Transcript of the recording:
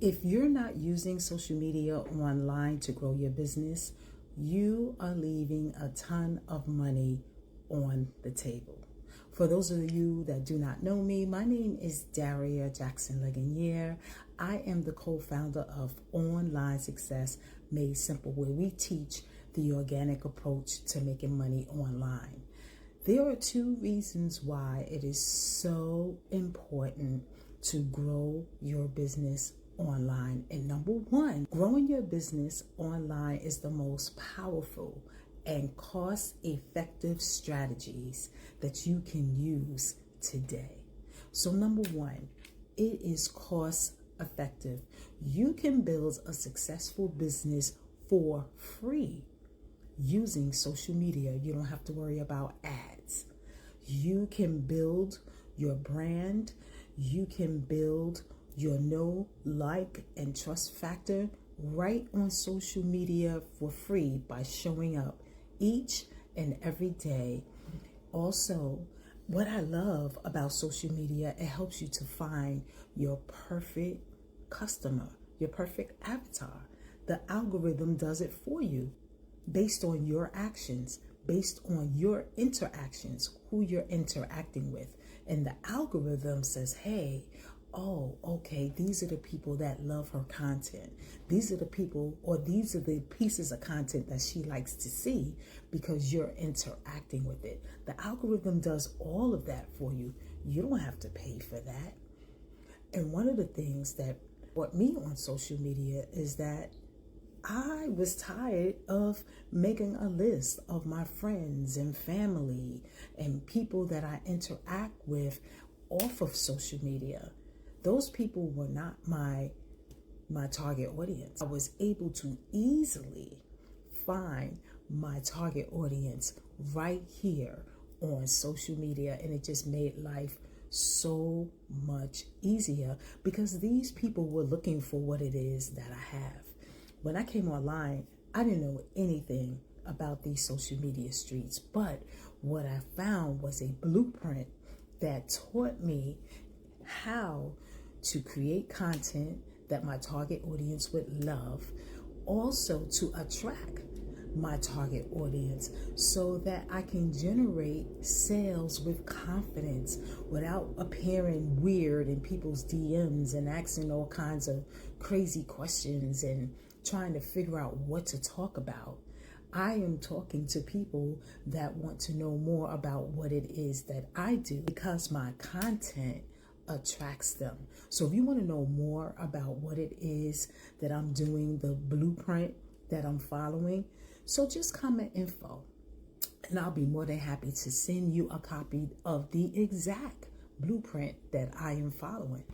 If you're not using social media online to grow your business, you are leaving a ton of money on the table. For those of you that do not know me, my name is Daria Jackson Legonier. I am the co-founder of Online Success Made Simple, where we teach the organic approach to making money online. There are two reasons why it is so important to grow your business online. And number one, growing your business online is the most powerful and cost-effective strategies that you can use today. So number one, it is cost-effective. You can build a successful business for free using social media. You don't have to worry about ads. You can build your brand. You can build your know, like, and trust factor right on social media for free by showing up each and every day. Also, what I love about social media, it helps you to find your perfect customer, your perfect avatar. The algorithm does it for you based on your actions, based on your interactions, who you're interacting with. And the algorithm says, hey, oh, okay, these are the people that love her content. These are the people, or these are the pieces of content that she likes to see because you're interacting with it. The algorithm does all of that for you. You don't have to pay for that. And one of the things that brought me on social media is that I was tired of making a list of my friends and family and people that I interact with off of social media. Those people were not my target audience. I was able to easily find my target audience right here on social media, and it just made life so much easier because these people were looking for what it is that I have. When I came online, I didn't know anything about these social media streets, but what I found was a blueprint that taught me how to create content that my target audience would love, also to attract my target audience so that I can generate sales with confidence without appearing weird in people's DMs and asking all kinds of crazy questions and trying to figure out what to talk about. I am talking to people that want to know more about what it is that I do because my content attracts them. So if you want to know more about what it is that I'm doing, the blueprint that I'm following, so just comment info and I'll be more than happy to send you a copy of the exact blueprint that I am following.